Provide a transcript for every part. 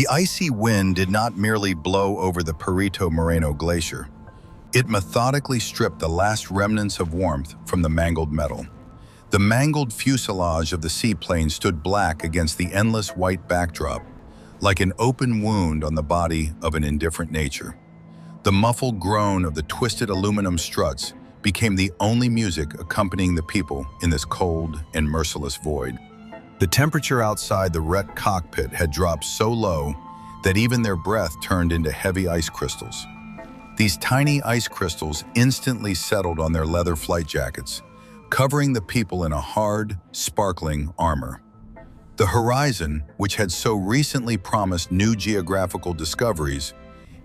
The icy wind did not merely blow over the Perito Moreno glacier. It methodically stripped the last remnants of warmth from the mangled metal. The mangled fuselage of the seaplane stood black against the endless white backdrop, like an open wound on the body of an indifferent nature. The muffled groan of the twisted aluminum struts became the only music accompanying the people in this cold and merciless void. The temperature outside the wrecked cockpit had dropped so low that even their breath turned into heavy ice crystals. These tiny ice crystals instantly settled on their leather flight jackets, covering the people in a hard, sparkling armor. The horizon, which had so recently promised new geographical discoveries,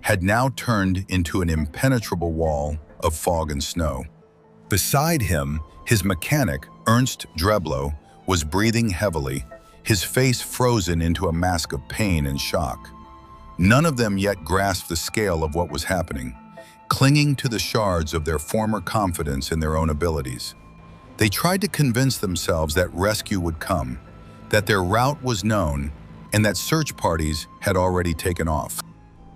had now turned into an impenetrable wall of fog and snow. Beside him, his mechanic, Ernst Dreblow, was breathing heavily, his face frozen into a mask of pain and shock. None of them yet grasped the scale of what was happening, clinging to the shards of their former confidence in their own abilities. They tried to convince themselves that rescue would come, that their route was known, and that search parties had already taken off.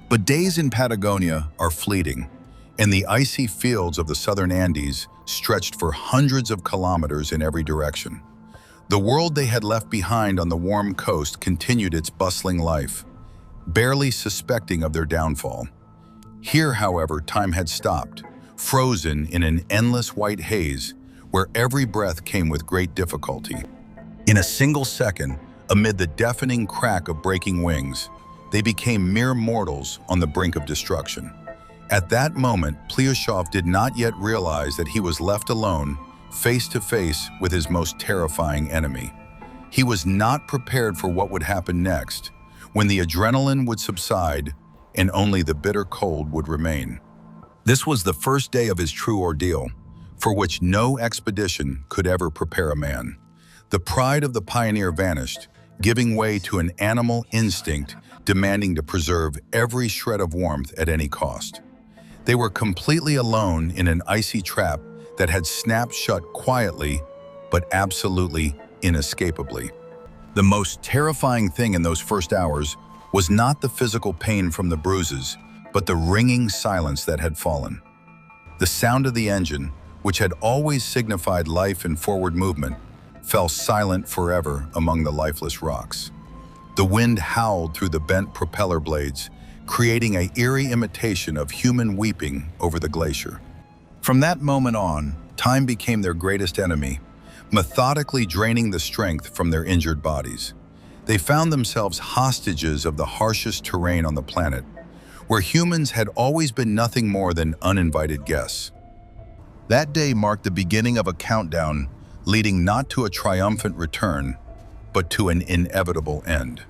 But days in Patagonia are fleeting, and the icy fields of the southern Andes stretched for hundreds of kilometers in every direction. The world they had left behind on the warm coast continued its bustling life, barely suspecting of their downfall. Here, however, time had stopped, frozen in an endless white haze where every breath came with great difficulty. In a single second, amid the deafening crack of breaking wings, they became mere mortals on the brink of destruction. At that moment, Plyushov did not yet realize that he was left alone, face to face with his most terrifying enemy. He was not prepared for what would happen next, when the adrenaline would subside and only the bitter cold would remain. This was the first day of his true ordeal, for which no expedition could ever prepare a man. The pride of the pioneer vanished, giving way to an animal instinct demanding to preserve every shred of warmth at any cost. They were completely alone in an icy trap that had snapped shut quietly, but absolutely inescapably. The most terrifying thing in those first hours was not the physical pain from the bruises, but the ringing silence that had fallen. The sound of the engine, which had always signified life and forward movement, fell silent forever among the lifeless rocks. The wind howled through the bent propeller blades, creating an eerie imitation of human weeping over the glacier. From that moment on, time became their greatest enemy, methodically draining the strength from their injured bodies. They found themselves hostages of the harshest terrain on the planet, where humans had always been nothing more than uninvited guests. That day marked the beginning of a countdown leading not to a triumphant return, but to an inevitable end.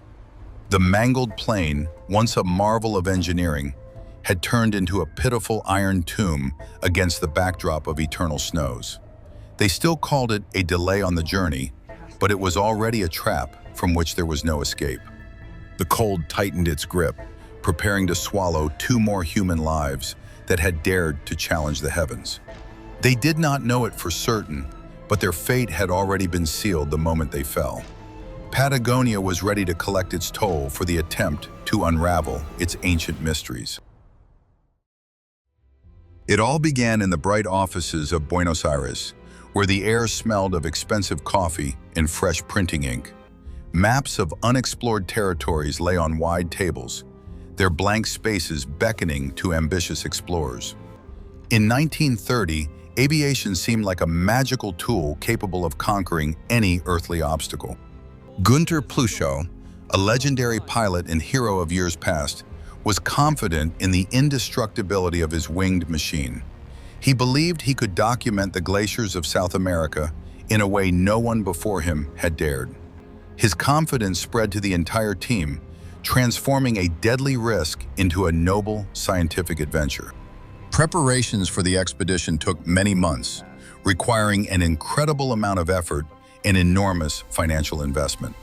The mangled plane, once a marvel of engineering, had turned into a pitiful iron tomb against the backdrop of eternal snows. They still called it a delay on the journey, but it was already a trap from which there was no escape. The cold tightened its grip, preparing to swallow 2 more human lives that had dared to challenge the heavens. They did not know it for certain, but their fate had already been sealed the moment they fell. Patagonia was ready to collect its toll for the attempt to unravel its ancient mysteries. It all began in the bright offices of Buenos Aires, where the air smelled of expensive coffee and fresh printing ink. Maps of unexplored territories lay on wide tables, their blank spaces beckoning to ambitious explorers. In 1930, aviation seemed like a magical tool capable of conquering any earthly obstacle. Günter Pluschow, a legendary pilot and hero of years past, was confident in the indestructibility of his winged machine. He believed he could document the glaciers of South America in a way no one before him had dared. His confidence spread to the entire team, transforming a deadly risk into a noble scientific adventure. Preparations for the expedition took many months, requiring an incredible amount of effort and enormous financial investment.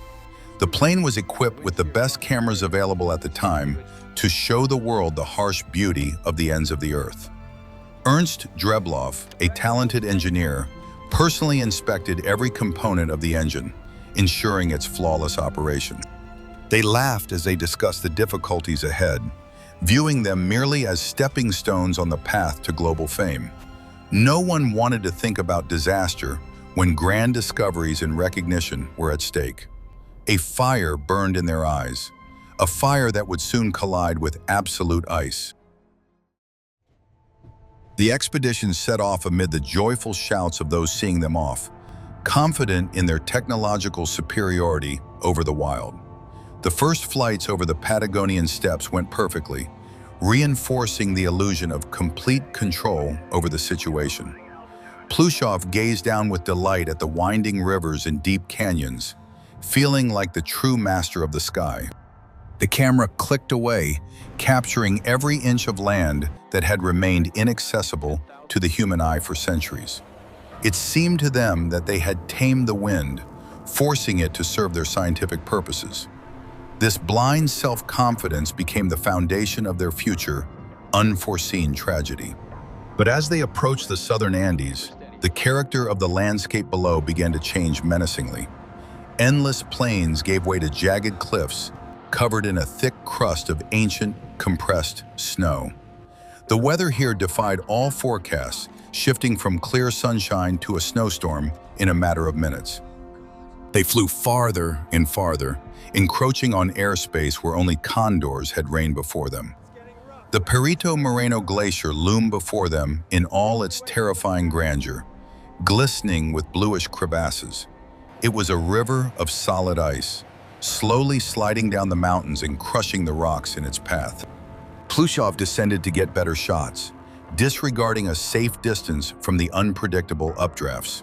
The plane was equipped with the best cameras available at the time to show the world the harsh beauty of the ends of the earth. Ernst Dreblow, a talented engineer, personally inspected every component of the engine, ensuring its flawless operation. They laughed as they discussed the difficulties ahead, viewing them merely as stepping stones on the path to global fame. No one wanted to think about disaster when grand discoveries and recognition were at stake. A fire burned in their eyes, a fire that would soon collide with absolute ice. The expedition set off amid the joyful shouts of those seeing them off, confident in their technological superiority over the wild. The first flights over the Patagonian steppes went perfectly, reinforcing the illusion of complete control over the situation. Plushoff gazed down with delight at the winding rivers and deep canyons, feeling like the true master of the sky. The camera clicked away, capturing every inch of land that had remained inaccessible to the human eye for centuries. It seemed to them that they had tamed the wind, forcing it to serve their scientific purposes. This blind self-confidence became the foundation of their future, unforeseen tragedy. But as they approached the southern Andes, the character of the landscape below began to change menacingly. Endless plains gave way to jagged cliffs, covered in a thick crust of ancient, compressed snow. The weather here defied all forecasts, shifting from clear sunshine to a snowstorm in a matter of minutes. They flew farther and farther, encroaching on airspace where only condors had reigned before them. The Perito Moreno Glacier loomed before them in all its terrifying grandeur, glistening with bluish crevasses. It was a river of solid ice, slowly sliding down the mountains and crushing the rocks in its path. Plushoff descended to get better shots, disregarding a safe distance from the unpredictable updrafts.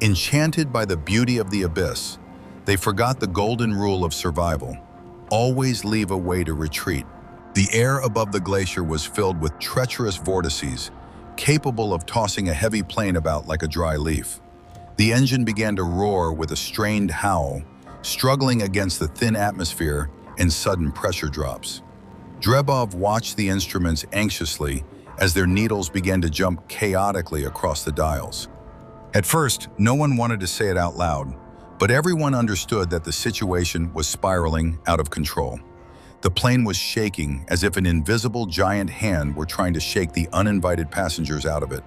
Enchanted by the beauty of the abyss, they forgot the golden rule of survival: always leave a way to retreat. The air above the glacier was filled with treacherous vortices, capable of tossing a heavy plane about like a dry leaf. The engine began to roar with a strained howl, struggling against the thin atmosphere and sudden pressure drops. Drebov watched the instruments anxiously as their needles began to jump chaotically across the dials. At first, no one wanted to say it out loud, but everyone understood that the situation was spiraling out of control. The plane was shaking as if an invisible giant hand were trying to shake the uninvited passengers out of it.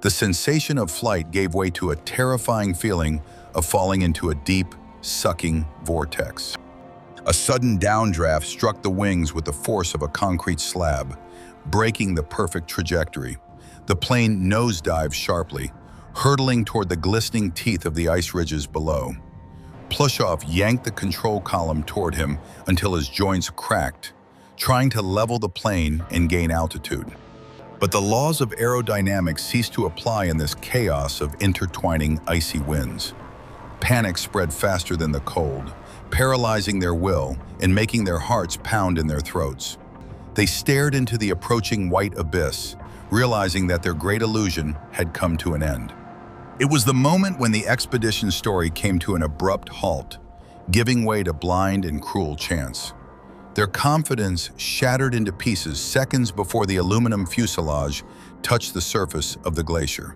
The sensation of flight gave way to a terrifying feeling of falling into a deep, sucking vortex. A sudden downdraft struck the wings with the force of a concrete slab, breaking the perfect trajectory. The plane nosedived sharply, hurtling toward the glistening teeth of the ice ridges below. Plushoff yanked the control column toward him until his joints cracked, trying to level the plane and gain altitude. But the laws of aerodynamics ceased to apply in this chaos of intertwining icy winds. Panic spread faster than the cold, paralyzing their will and making their hearts pound in their throats. They stared into the approaching white abyss, realizing that their great illusion had come to an end. It was the moment when the expedition's story came to an abrupt halt, giving way to blind and cruel chance. Their confidence shattered into pieces seconds before the aluminum fuselage touched the surface of the glacier.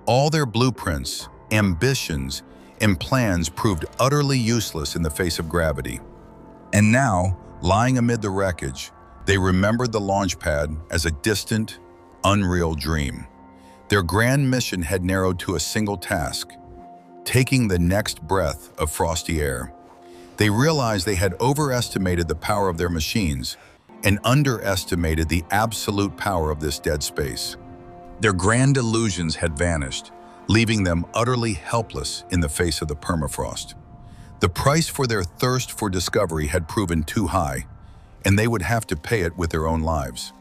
All their blueprints, ambitions, and plans proved utterly useless in the face of gravity. And now, lying amid the wreckage, they remembered the launch pad as a distant, unreal dream. Their grand mission had narrowed to a single task: taking the next breath of frosty air. They realized they had overestimated the power of their machines and underestimated the absolute power of this dead space. Their grand illusions had vanished, leaving them utterly helpless in the face of the permafrost. The price for their thirst for discovery had proven too high, and they would have to pay it with their own lives.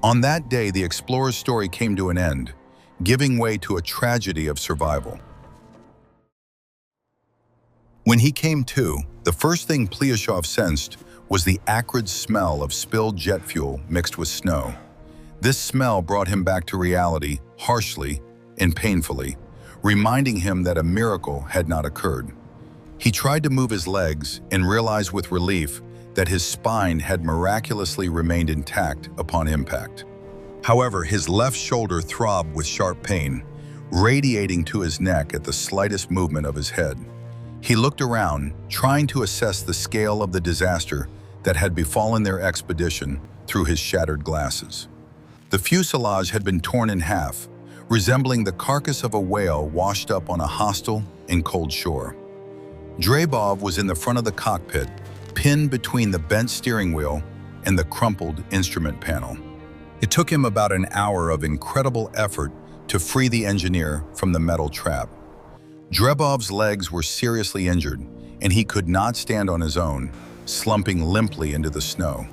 On that day, the explorer's story came to an end, giving way to a tragedy of survival. When he came to, the first thing Plushoff sensed was the acrid smell of spilled jet fuel mixed with snow. This smell brought him back to reality, harshly and painfully, reminding him that a miracle had not occurred. He tried to move his legs and realized with relief that his spine had miraculously remained intact upon impact. However, his left shoulder throbbed with sharp pain, radiating to his neck at the slightest movement of his head. He looked around, trying to assess the scale of the disaster that had befallen their expedition through his shattered glasses. The fuselage had been torn in half, resembling the carcass of a whale washed up on a hostile and cold shore. Dreybov was in the front of the cockpit, pinned between the bent steering wheel and the crumpled instrument panel. It took him about an hour of incredible effort to free the engineer from the metal trap. Dreybov's legs were seriously injured, and he could not stand on his own, slumping limply into the snow.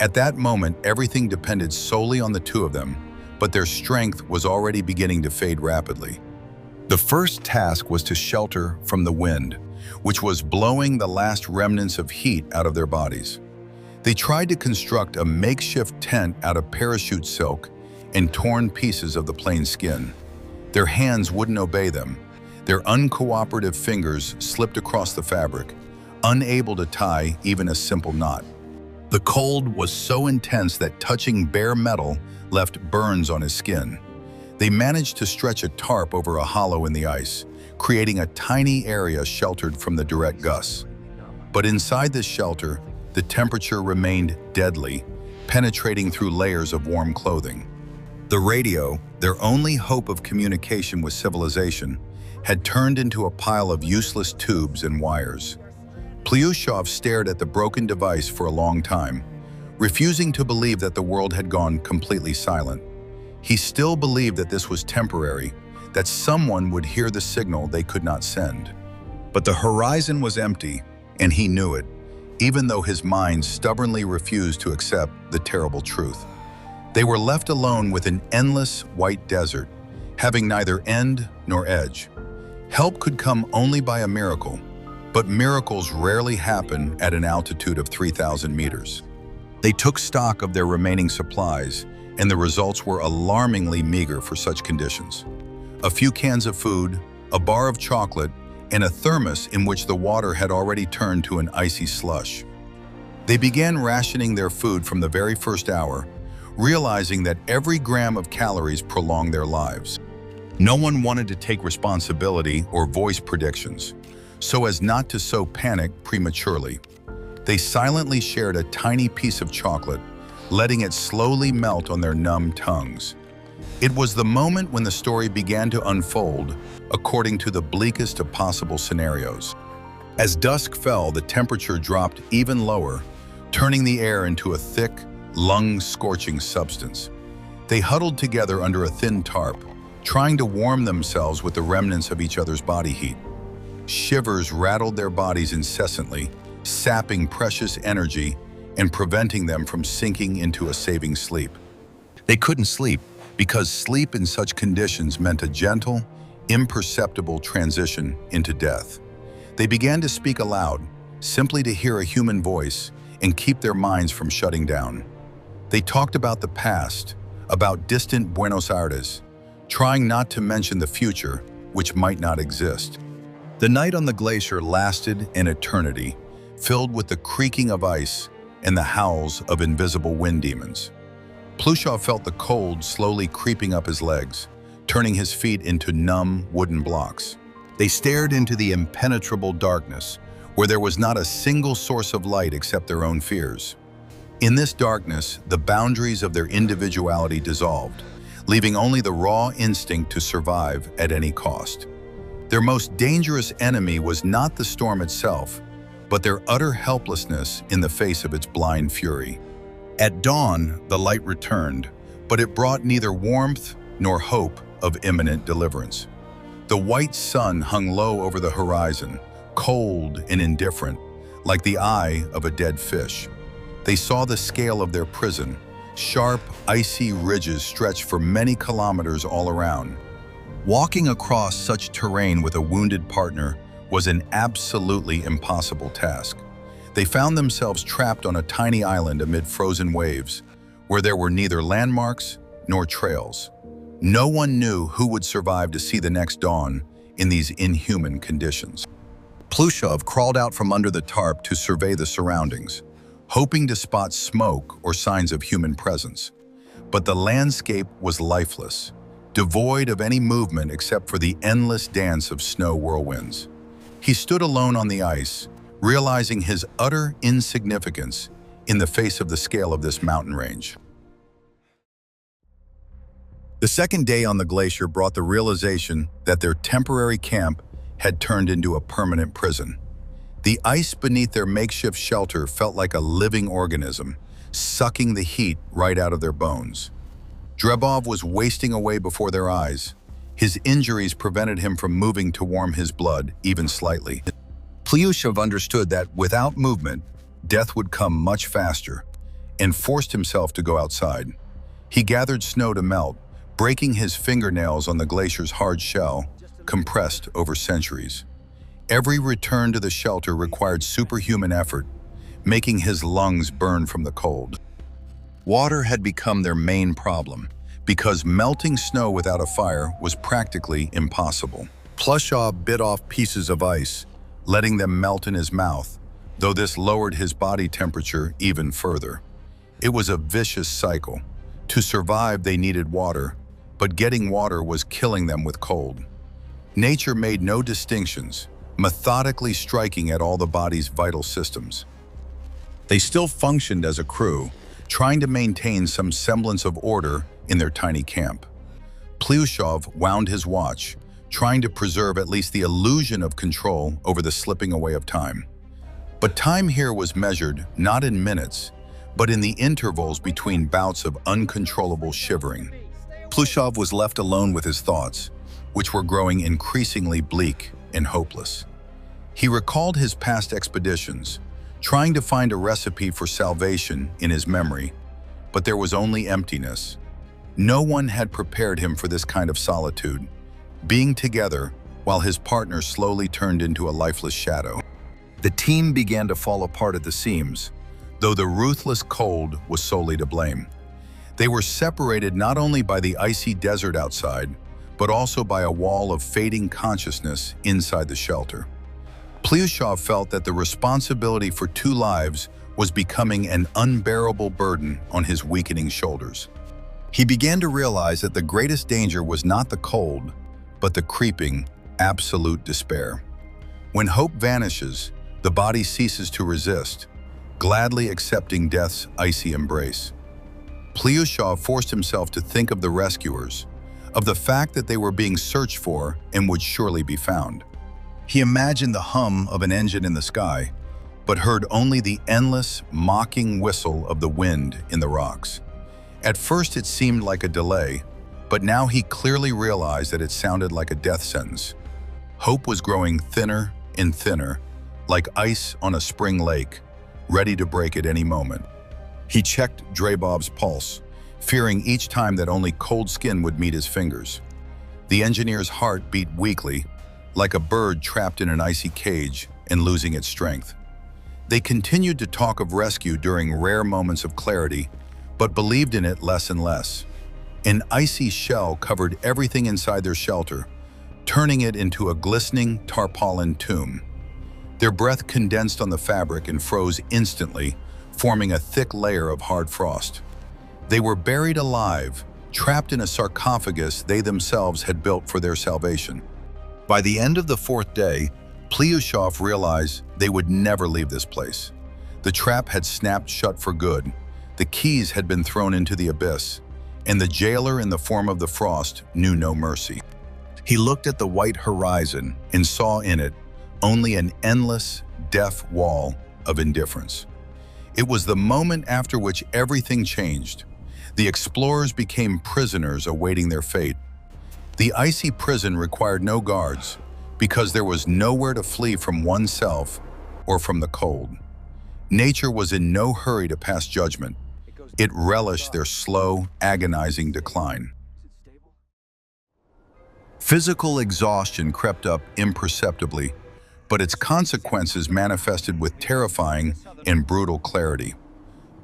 At that moment, everything depended solely on the two of them, but their strength was already beginning to fade rapidly. The first task was to shelter from the wind, which was blowing the last remnants of heat out of their bodies. They tried to construct a makeshift tent out of parachute silk and torn pieces of the plane's skin. Their hands wouldn't obey them. Their uncooperative fingers slipped across the fabric, unable to tie even a simple knot. The cold was so intense that touching bare metal left burns on his skin. They managed to stretch a tarp over a hollow in the ice, creating a tiny area sheltered from the direct gusts. But inside this shelter, the temperature remained deadly, penetrating through layers of warm clothing. The radio, their only hope of communication with civilization, had turned into a pile of useless tubes and wires. Plyushov stared at the broken device for a long time, refusing to believe that the world had gone completely silent. He still believed that this was temporary, that someone would hear the signal they could not send. But the horizon was empty, and he knew it, even though his mind stubbornly refused to accept the terrible truth. They were left alone with an endless white desert, having neither end nor edge. Help could come only by a miracle, but miracles rarely happen at an altitude of 3,000 meters. They took stock of their remaining supplies, and the results were alarmingly meager for such conditions. A few cans of food, a bar of chocolate, and a thermos in which the water had already turned to an icy slush. They began rationing their food from the very first hour, realizing that every gram of calories prolonged their lives. No one wanted to take responsibility or voice predictions, so as not to sow panic prematurely. They silently shared a tiny piece of chocolate, letting it slowly melt on their numb tongues. It was the moment when the story began to unfold according to the bleakest of possible scenarios. As dusk fell, the temperature dropped even lower, turning the air into a thick, lung-scorching substance. They huddled together under a thin tarp, trying to warm themselves with the remnants of each other's body heat. Shivers rattled their bodies incessantly, sapping precious energy and preventing them from sinking into a saving sleep. They couldn't sleep because sleep in such conditions meant a gentle, imperceptible transition into death. They began to speak aloud, simply to hear a human voice and keep their minds from shutting down. They talked about the past, about distant Buenos Aires, trying not to mention the future, which might not exist. The night on the glacier lasted an eternity, filled with the creaking of ice and the howls of invisible wind demons. Plyushov felt the cold slowly creeping up his legs, turning his feet into numb wooden blocks. They stared into the impenetrable darkness, where there was not a single source of light except their own fears. In this darkness, the boundaries of their individuality dissolved, leaving only the raw instinct to survive at any cost. Their most dangerous enemy was not the storm itself, but their utter helplessness in the face of its blind fury. At dawn, the light returned, but it brought neither warmth nor hope of imminent deliverance. The white sun hung low over the horizon, cold and indifferent, like the eye of a dead fish. They saw the scale of their prison, sharp, icy ridges stretched for many kilometers all around. Walking across such terrain with a wounded partner was an absolutely impossible task. They found themselves trapped on a tiny island amid frozen waves, where there were neither landmarks nor trails. No one knew who would survive to see the next dawn in these inhuman conditions. Plyushov crawled out from under the tarp to survey the surroundings, hoping to spot smoke or signs of human presence. But the landscape was lifeless, devoid of any movement except for the endless dance of snow whirlwinds. He stood alone on the ice, realizing his utter insignificance in the face of the scale of this mountain range. The second day on the glacier brought the realization that their temporary camp had turned into a permanent prison. The ice beneath their makeshift shelter felt like a living organism, sucking the heat right out of their bones. Drebov was wasting away before their eyes. His injuries prevented him from moving to warm his blood, even slightly. Plyushov understood that without movement, death would come much faster, and forced himself to go outside. He gathered snow to melt, breaking his fingernails on the glacier's hard shell, compressed over centuries. Every return to the shelter required superhuman effort, making his lungs burn from the cold. Water had become their main problem, because melting snow without a fire was practically impossible. Plyushov bit off pieces of ice, letting them melt in his mouth, though this lowered his body temperature even further. It was a vicious cycle. To survive, they needed water, but getting water was killing them with cold. Nature made no distinctions, methodically striking at all the body's vital systems. They still functioned as a crew, trying to maintain some semblance of order in their tiny camp. Plyushov wound his watch, trying to preserve at least the illusion of control over the slipping away of time. But time here was measured not in minutes, but in the intervals between bouts of uncontrollable shivering. Plyushov was left alone with his thoughts, which were growing increasingly bleak and hopeless. He recalled his past expeditions, trying to find a recipe for salvation in his memory, but there was only emptiness. No one had prepared him for this kind of solitude, being together while his partner slowly turned into a lifeless shadow. The team began to fall apart at the seams, though the ruthless cold was solely to blame. They were separated not only by the icy desert outside, but also by a wall of fading consciousness inside the shelter. Plyushov felt that the responsibility for two lives was becoming an unbearable burden on his weakening shoulders. He began to realize that the greatest danger was not the cold, but the creeping, absolute despair. When hope vanishes, the body ceases to resist, gladly accepting death's icy embrace. Plyushov forced himself to think of the rescuers, of the fact that they were being searched for and would surely be found. He imagined the hum of an engine in the sky, but heard only the endless, mocking whistle of the wind in the rocks. At first it seemed like a delay, but now he clearly realized that it sounded like a death sentence. Hope was growing thinner and thinner, like ice on a spring lake, ready to break at any moment. He checked Drebov's pulse, fearing each time that only cold skin would meet his fingers. The engineer's heart beat weakly, like a bird trapped in an icy cage and losing its strength. They continued to talk of rescue during rare moments of clarity, but believed in it less and less. An icy shell covered everything inside their shelter, turning it into a glistening tarpaulin tomb. Their breath condensed on the fabric and froze instantly, forming a thick layer of hard frost. They were buried alive, trapped in a sarcophagus they themselves had built for their salvation. By the end of the fourth day, Plyushov realized they would never leave this place. The trap had snapped shut for good, the keys had been thrown into the abyss, and the jailer in the form of the frost knew no mercy. He looked at the white horizon and saw in it only an endless, deaf wall of indifference. It was the moment after which everything changed. The explorers became prisoners awaiting their fate. The icy prison required no guards because there was nowhere to flee from oneself or from the cold. Nature was in no hurry to pass judgment. It relished their slow, agonizing decline. Physical exhaustion crept up imperceptibly, but its consequences manifested with terrifying and brutal clarity.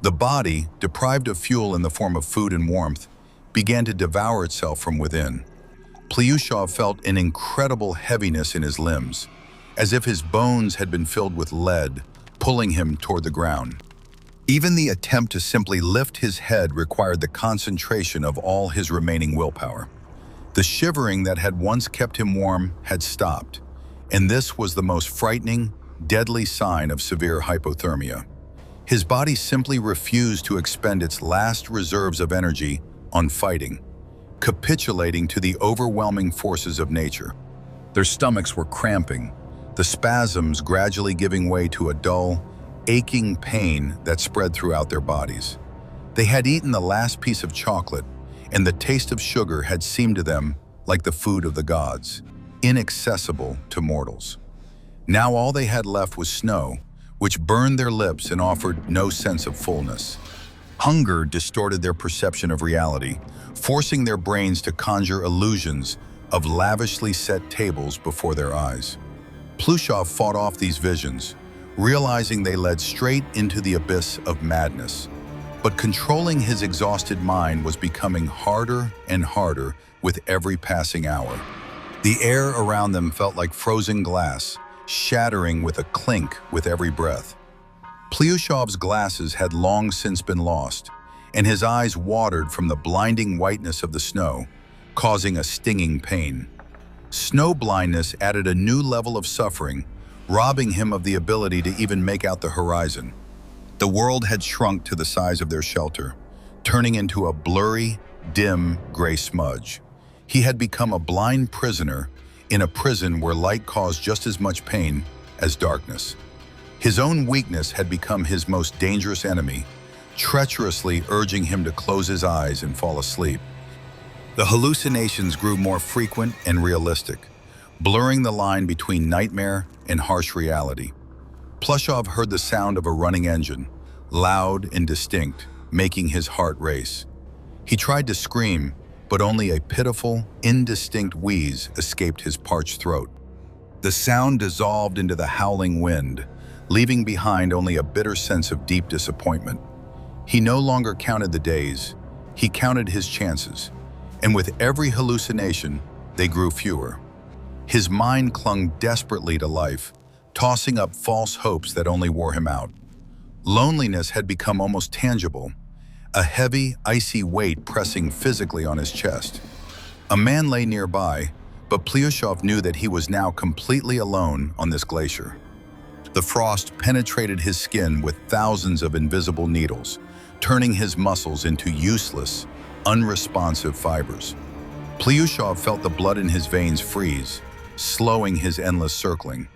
The body, deprived of fuel in the form of food and warmth, began to devour itself from within. Plyushov felt an incredible heaviness in his limbs, as if his bones had been filled with lead, pulling him toward the ground. Even the attempt to simply lift his head required the concentration of all his remaining willpower. The shivering that had once kept him warm had stopped, and this was the most frightening, deadly sign of severe hypothermia. His body simply refused to expend its last reserves of energy on fighting, capitulating to the overwhelming forces of nature. Their stomachs were cramping, the spasms gradually giving way to a dull, aching pain that spread throughout their bodies. They had eaten the last piece of chocolate, and the taste of sugar had seemed to them like the food of the gods, inaccessible to mortals. Now all they had left was snow, which burned their lips and offered no sense of fullness. Hunger distorted their perception of reality, forcing their brains to conjure illusions of lavishly set tables before their eyes. Plyushov fought off these visions, realizing they led straight into the abyss of madness. But controlling his exhausted mind was becoming harder and harder with every passing hour. The air around them felt like frozen glass, shattering with a clink with every breath. Plyushov's glasses had long since been lost, and his eyes watered from the blinding whiteness of the snow, causing a stinging pain. Snow blindness added a new level of suffering, robbing him of the ability to even make out the horizon. The world had shrunk to the size of their shelter, turning into a blurry, dim, gray smudge. He had become a blind prisoner in a prison where light caused just as much pain as darkness. His own weakness had become his most dangerous enemy, treacherously urging him to close his eyes and fall asleep. The hallucinations grew more frequent and realistic, blurring the line between nightmare and harsh reality. Plyushov heard the sound of a running engine, loud and distinct, making his heart race. He tried to scream, but only a pitiful, indistinct wheeze escaped his parched throat. The sound dissolved into the howling wind, leaving behind only a bitter sense of deep disappointment. He no longer counted the days, he counted his chances, and with every hallucination, they grew fewer. His mind clung desperately to life, tossing up false hopes that only wore him out. Loneliness had become almost tangible, a heavy, icy weight pressing physically on his chest. A man lay nearby, but Plyushov knew that he was now completely alone on this glacier. The frost penetrated his skin with thousands of invisible needles, turning his muscles into useless, unresponsive fibers. Plyushov felt the blood in his veins freeze, slowing his endless circling.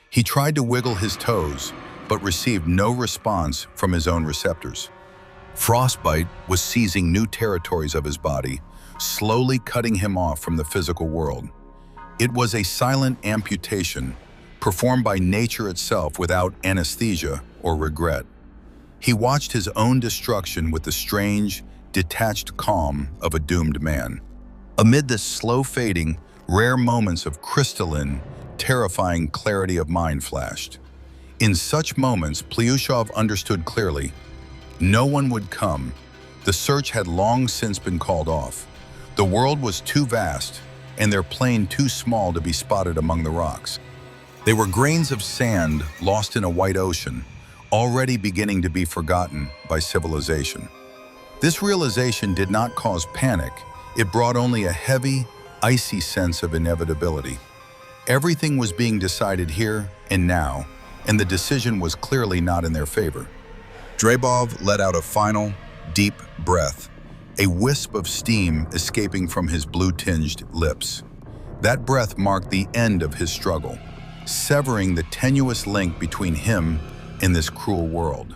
He tried to wiggle his toes, but received no response from his own receptors. Frostbite was seizing new territories of his body, slowly cutting him off from the physical world. It was a silent amputation, performed by nature itself without anesthesia or regret. He watched his own destruction with the strange, detached calm of a doomed man. Amid this slow fading, rare moments of crystalline, terrifying clarity of mind flashed. In such moments, Plyushov understood clearly. No one would come. The search had long since been called off. The world was too vast, and their plane too small to be spotted among the rocks. They were grains of sand lost in a white ocean, already beginning to be forgotten by civilization. This realization did not cause panic. It brought only a heavy, icy sense of inevitability. Everything was being decided here and now, and the decision was clearly not in their favor. Drebov let out a final, deep breath, a wisp of steam escaping from his blue-tinged lips. That breath marked the end of his struggle, severing the tenuous link between him and this cruel world.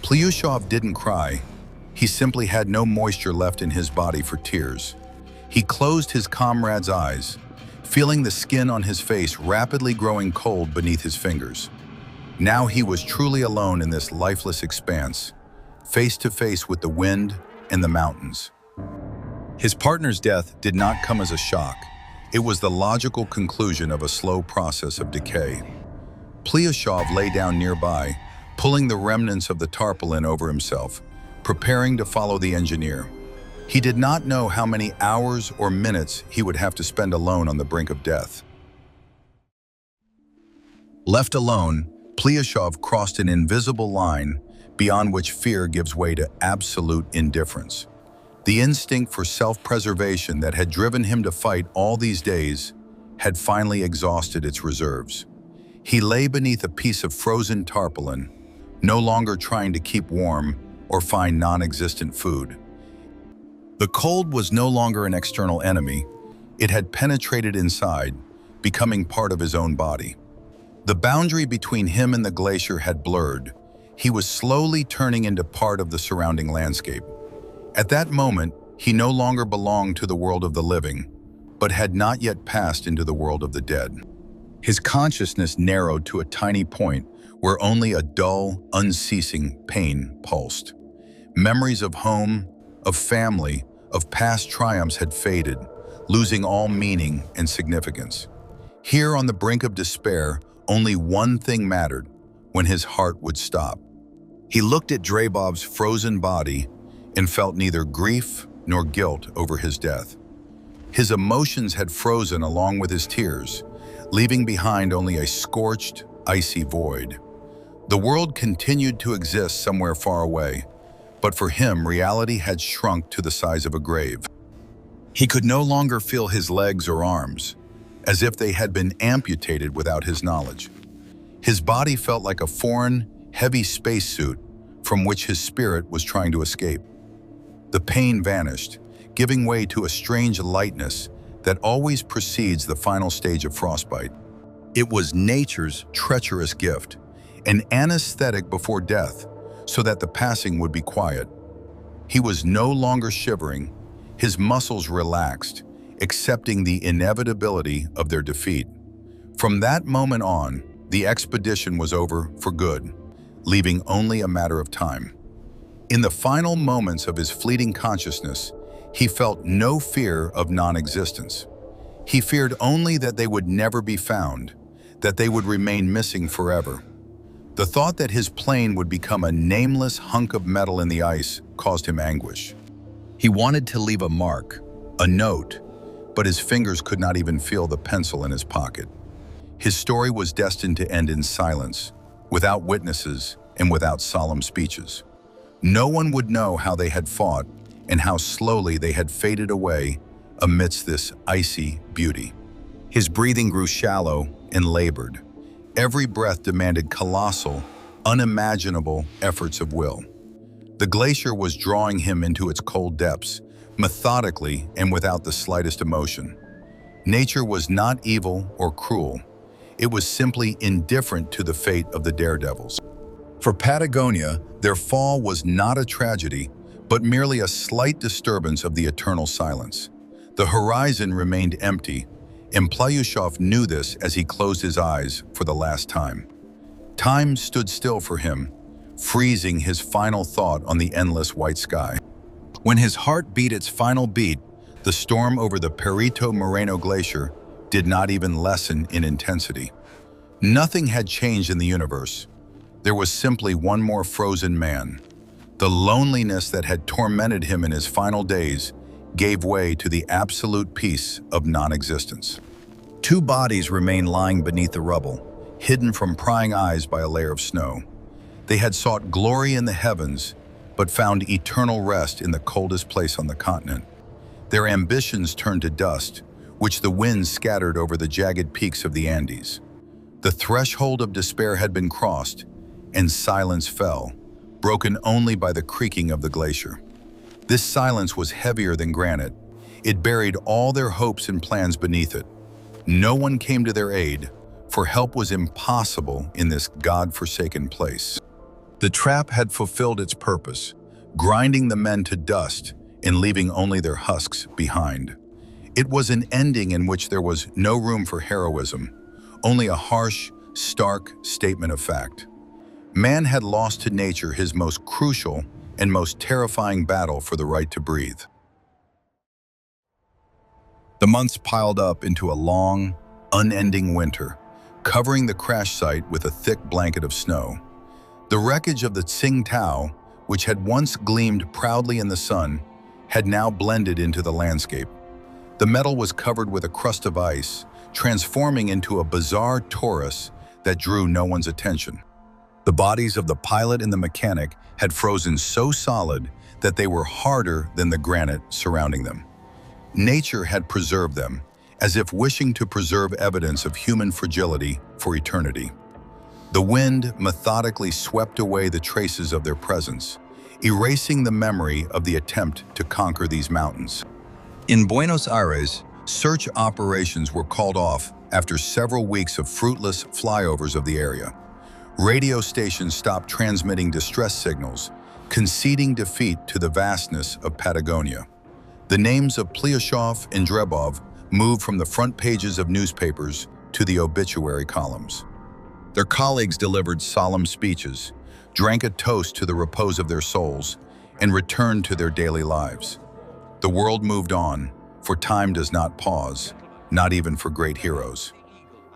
Plyushov didn't cry. He simply had no moisture left in his body for tears. He closed his comrade's eyes, feeling the skin on his face rapidly growing cold beneath his fingers. Now he was truly alone in this lifeless expanse, face to face with the wind and the mountains. His partner's death did not come as a shock. It was the logical conclusion of a slow process of decay. Plyushov lay down nearby, pulling the remnants of the tarpaulin over himself, preparing to follow the engineer. He did not know how many hours or minutes he would have to spend alone on the brink of death. Left alone, Plyushov crossed an invisible line beyond which fear gives way to absolute indifference. The instinct for self-preservation that had driven him to fight all these days had finally exhausted its reserves. He lay beneath a piece of frozen tarpaulin, no longer trying to keep warm or find non-existent food. The cold was no longer an external enemy. It had penetrated inside, becoming part of his own body. The boundary between him and the glacier had blurred. He was slowly turning into part of the surrounding landscape. At that moment, he no longer belonged to the world of the living, but had not yet passed into the world of the dead. His consciousness narrowed to a tiny point where only a dull, unceasing pain pulsed. Memories of home, of family, of past triumphs had faded, losing all meaning and significance. Here on the brink of despair, only one thing mattered: when his heart would stop. He looked at Drebov's frozen body and felt neither grief nor guilt over his death. His emotions had frozen along with his tears, leaving behind only a scorched, icy void. The world continued to exist somewhere far away, but for him, reality had shrunk to the size of a grave. He could no longer feel his legs or arms, as if they had been amputated without his knowledge. His body felt like a foreign, heavy spacesuit from which his spirit was trying to escape. The pain vanished, giving way to a strange lightness that always precedes the final stage of frostbite. It was nature's treacherous gift, an anesthetic before death, so that the passing would be quiet. He was no longer shivering, his muscles relaxed, accepting the inevitability of their defeat. From that moment on, the expedition was over for good, leaving only a matter of time. In the final moments of his fleeting consciousness, he felt no fear of non-existence. He feared only that they would never be found, that they would remain missing forever. The thought that his plane would become a nameless hunk of metal in the ice caused him anguish. He wanted to leave a mark, a note, but his fingers could not even feel the pencil in his pocket. His story was destined to end in silence, without witnesses and without solemn speeches. No one would know how they had fought and how slowly they had faded away amidst this icy beauty. His breathing grew shallow and labored. Every breath demanded colossal, unimaginable efforts of will. The glacier was drawing him into its cold depths, methodically and without the slightest emotion. Nature was not evil or cruel. It was simply indifferent to the fate of the daredevils. For Patagonia, their fall was not a tragedy, but merely a slight disturbance of the eternal silence. The horizon remained empty, and Plyushov knew this as he closed his eyes for the last time. Time stood still for him, freezing his final thought on the endless white sky. When his heart beat its final beat, the storm over the Perito Moreno Glacier did not even lessen in intensity. Nothing had changed in the universe. There was simply one more frozen man. The loneliness that had tormented him in his final days gave way to the absolute peace of non-existence. Two bodies remained lying beneath the rubble, hidden from prying eyes by a layer of snow. They had sought glory in the heavens, but found eternal rest in the coldest place on the continent. Their ambitions turned to dust, which the wind scattered over the jagged peaks of the Andes. The threshold of despair had been crossed, and silence fell, broken only by the creaking of the glacier. This silence was heavier than granite. It buried all their hopes and plans beneath it. No one came to their aid, for help was impossible in this God-forsaken place. The trap had fulfilled its purpose, grinding the men to dust and leaving only their husks behind. It was an ending in which there was no room for heroism, only a harsh, stark statement of fact. Man had lost to nature his most crucial and most terrifying battle for the right to breathe. The months piled up into a long, unending winter, covering the crash site with a thick blanket of snow. The wreckage of the Tsingtao, which had once gleamed proudly in the sun, had now blended into the landscape. The metal was covered with a crust of ice, transforming into a bizarre torus that drew no one's attention. The bodies of the pilot and the mechanic had frozen so solid that they were harder than the granite surrounding them. Nature had preserved them, as if wishing to preserve evidence of human fragility for eternity. The wind methodically swept away the traces of their presence, erasing the memory of the attempt to conquer these mountains. In Buenos Aires, search operations were called off after several weeks of fruitless flyovers of the area. Radio stations stopped transmitting distress signals, conceding defeat to the vastness of Patagonia. The names of Plyushov and Drebov moved from the front pages of newspapers to the obituary columns. Their colleagues delivered solemn speeches, drank a toast to the repose of their souls, and returned to their daily lives. The world moved on, for time does not pause, not even for great heroes.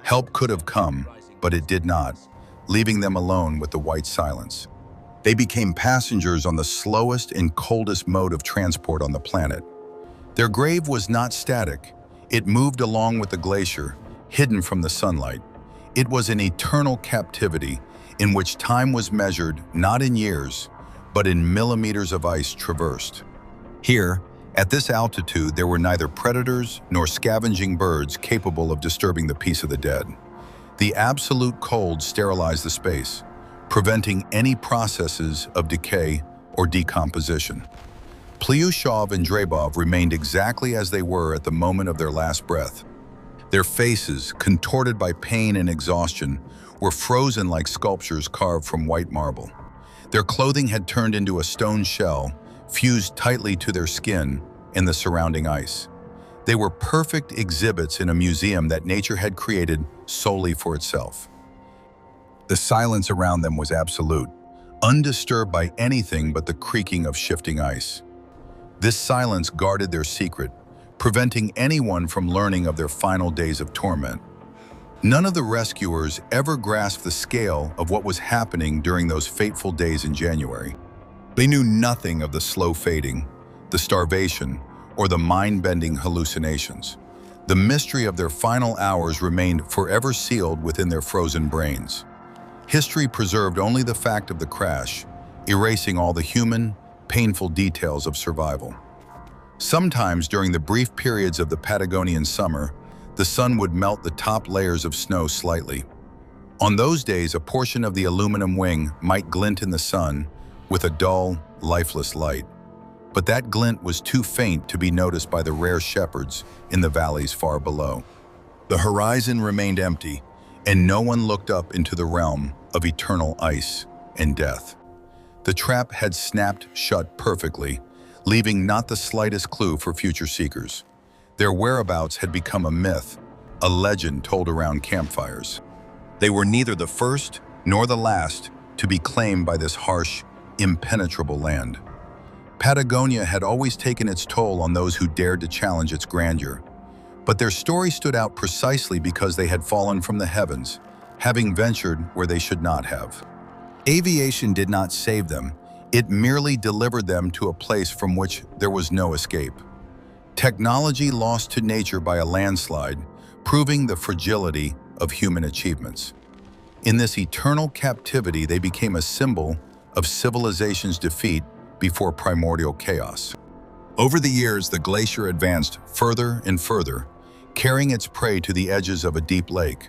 Help could have come, but it did not, leaving them alone with the white silence. They became passengers on the slowest and coldest mode of transport on the planet. Their grave was not static. It moved along with the glacier, hidden from the sunlight. It was an eternal captivity in which time was measured not in years, but in millimeters of ice traversed. Here, at this altitude, there were neither predators nor scavenging birds capable of disturbing the peace of the dead. The absolute cold sterilized the space, preventing any processes of decay or decomposition. Plyushov and Drebov remained exactly as they were at the moment of their last breath. Their faces, contorted by pain and exhaustion, were frozen like sculptures carved from white marble. Their clothing had turned into a stone shell, fused tightly to their skin and the surrounding ice. They were perfect exhibits in a museum that nature had created solely for itself. The silence around them was absolute, undisturbed by anything but the creaking of shifting ice. This silence guarded their secret, preventing anyone from learning of their final days of torment. None of the rescuers ever grasped the scale of what was happening during those fateful days in January. They knew nothing of the slow fading, the starvation, or the mind-bending hallucinations. The mystery of their final hours remained forever sealed within their frozen brains. History preserved only the fact of the crash, erasing all the human, painful details of survival. Sometimes during the brief periods of the Patagonian summer, the sun would melt the top layers of snow slightly. On those days, a portion of the aluminum wing might glint in the sun with a dull, lifeless light. But that glint was too faint to be noticed by the rare shepherds in the valleys far below. The horizon remained empty, and no one looked up into the realm of eternal ice and death. The trap had snapped shut perfectly, leaving not the slightest clue for future seekers. Their whereabouts had become a myth, a legend told around campfires. They were neither the first nor the last to be claimed by this harsh, impenetrable land. Patagonia had always taken its toll on those who dared to challenge its grandeur. But their story stood out precisely because they had fallen from the heavens, having ventured where they should not have. Aviation did not save them. It merely delivered them to a place from which there was no escape. Technology lost to nature by a landslide, proving the fragility of human achievements. In this eternal captivity, they became a symbol of civilization's defeat before primordial chaos. Over the years, the glacier advanced further and further, carrying its prey to the edges of a deep lake.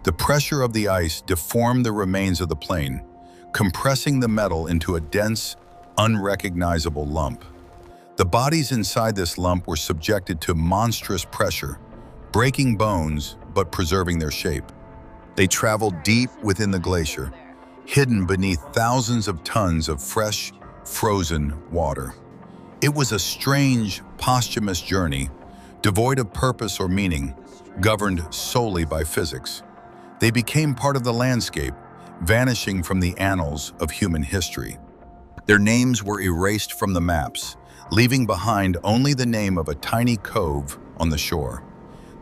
The pressure of the ice deformed the remains of the plain, compressing the metal into a dense, unrecognizable lump. The bodies inside this lump were subjected to monstrous pressure, breaking bones but preserving their shape. They traveled deep within the glacier, hidden beneath thousands of tons of fresh, frozen water. It was a strange, posthumous journey, devoid of purpose or meaning, governed solely by physics. They became part of the landscape, vanishing from the annals of human history. Their names were erased from the maps, leaving behind only the name of a tiny cove on the shore.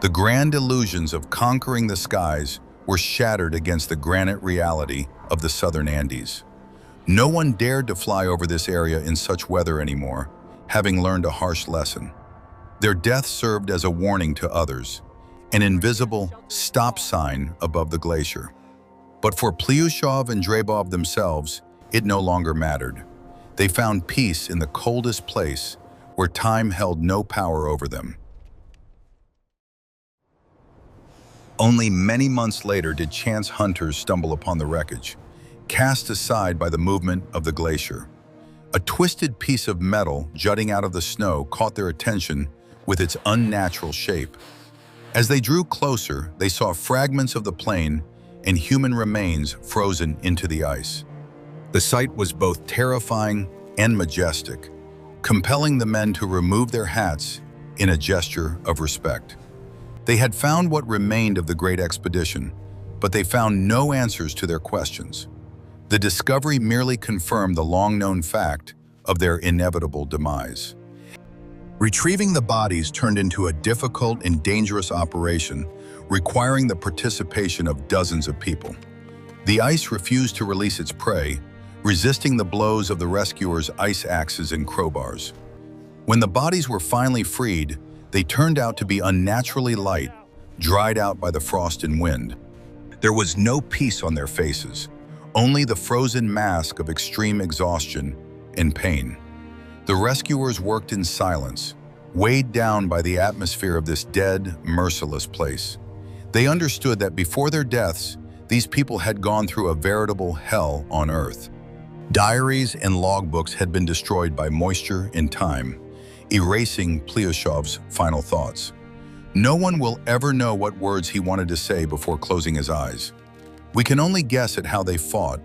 The grand illusions of conquering the skies were shattered against the granite reality of the southern Andes. No one dared to fly over this area in such weather anymore, having learned a harsh lesson. Their death served as a warning to others, an invisible stop sign above the glacier. But for Plyushov and Drebov themselves, it no longer mattered. They found peace in the coldest place where time held no power over them. Only many months later did chance hunters stumble upon the wreckage, cast aside by the movement of the glacier. A twisted piece of metal jutting out of the snow caught their attention with its unnatural shape. As they drew closer, they saw fragments of the plane and human remains frozen into the ice. The sight was both terrifying and majestic, compelling the men to remove their hats in a gesture of respect. They had found what remained of the great expedition, but they found no answers to their questions. The discovery merely confirmed the long-known fact of their inevitable demise. Retrieving the bodies turned into a difficult and dangerous operation, requiring the participation of dozens of people. The ice refused to release its prey, resisting the blows of the rescuers' ice axes and crowbars. When the bodies were finally freed, they turned out to be unnaturally light, dried out by the frost and wind. There was no peace on their faces, only the frozen mask of extreme exhaustion and pain. The rescuers worked in silence, weighed down by the atmosphere of this dead, merciless place. They understood that before their deaths, these people had gone through a veritable hell on Earth. Diaries and logbooks had been destroyed by moisture and time, erasing Plyushov's final thoughts. No one will ever know what words he wanted to say before closing his eyes. We can only guess at how they fought,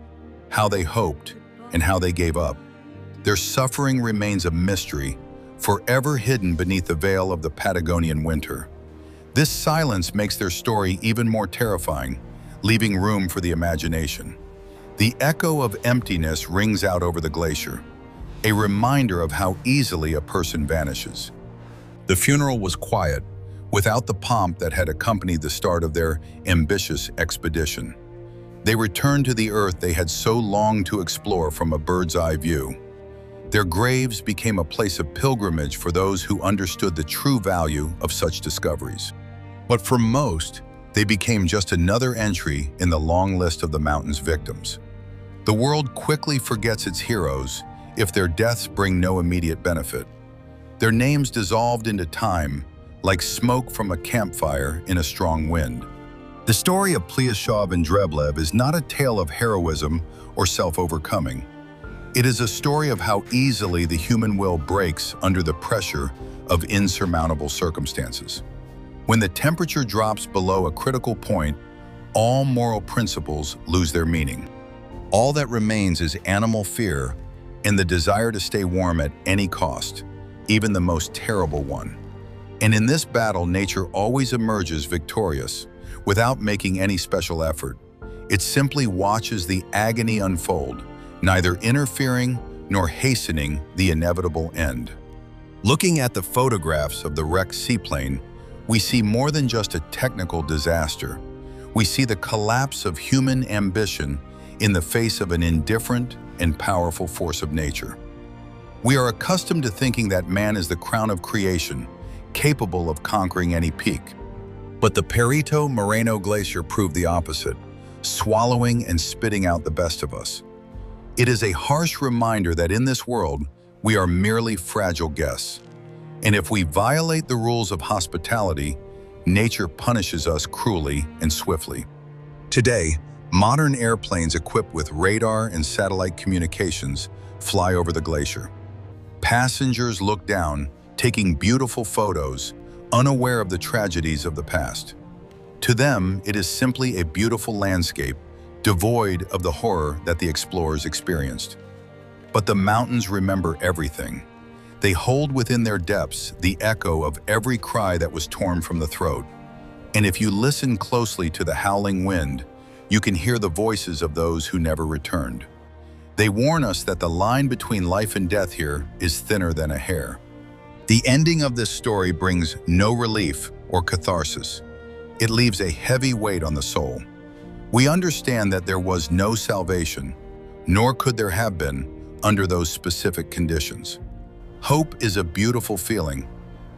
how they hoped, and how they gave up. Their suffering remains a mystery, forever hidden beneath the veil of the Patagonian winter. This silence makes their story even more terrifying, leaving room for the imagination. The echo of emptiness rings out over the glacier, a reminder of how easily a person vanishes. The funeral was quiet, without the pomp that had accompanied the start of their ambitious expedition. They returned to the Earth they had so longed to explore from a bird's-eye view. Their graves became a place of pilgrimage for those who understood the true value of such discoveries. But for most, they became just another entry in the long list of the mountain's victims. The world quickly forgets its heroes if their deaths bring no immediate benefit. Their names dissolved into time, like smoke from a campfire in a strong wind. The story of Plyushov and Dreblev is not a tale of heroism or self-overcoming. It is a story of how easily the human will breaks under the pressure of insurmountable circumstances. When the temperature drops below a critical point, all moral principles lose their meaning. All that remains is animal fear and the desire to stay warm at any cost, even the most terrible one. And in this battle, nature always emerges victorious, without making any special effort. It simply watches the agony unfold, neither interfering nor hastening the inevitable end. Looking at the photographs of the wrecked seaplane, we see more than just a technical disaster. We see the collapse of human ambition in the face of an indifferent and powerful force of nature. We are accustomed to thinking that man is the crown of creation, capable of conquering any peak. But the Perito Moreno Glacier proved the opposite, swallowing and spitting out the best of us. It is a harsh reminder that in this world, we are merely fragile guests. And if we violate the rules of hospitality, nature punishes us cruelly and swiftly. Today, modern airplanes equipped with radar and satellite communications fly over the glacier. Passengers look down, taking beautiful photos, unaware of the tragedies of the past. To them, it is simply a beautiful landscape, devoid of the horror that the explorers experienced. But the mountains remember everything. They hold within their depths the echo of every cry that was torn from the throat. And if you listen closely to the howling wind, you can hear the voices of those who never returned. They warn us that the line between life and death here is thinner than a hair. The ending of this story brings no relief or catharsis. It leaves a heavy weight on the soul. We understand that there was no salvation, nor could there have been under those specific conditions. Hope is a beautiful feeling,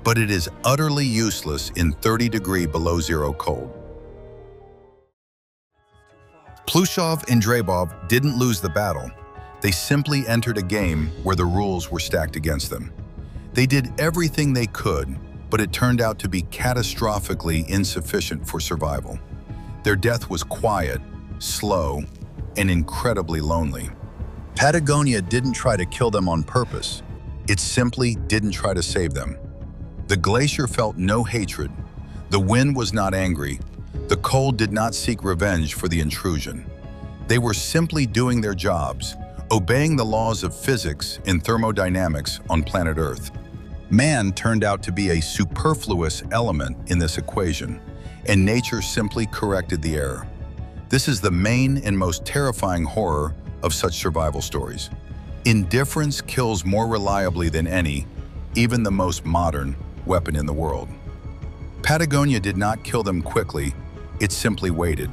but it is utterly useless in 30-degree below zero cold. Plyushov and Dreblev didn't lose the battle. They simply entered a game where the rules were stacked against them. They did everything they could, but it turned out to be catastrophically insufficient for survival. Their death was quiet, slow, and incredibly lonely. Patagonia didn't try to kill them on purpose. It simply didn't try to save them. The glacier felt no hatred. The wind was not angry. The cold did not seek revenge for the intrusion. They were simply doing their jobs, obeying the laws of physics and thermodynamics on planet Earth. Man turned out to be a superfluous element in this equation, and nature simply corrected the error. This is the main and most terrifying horror of such survival stories. Indifference kills more reliably than any, even the most modern, weapon in the world. Patagonia did not kill them quickly, it simply waited.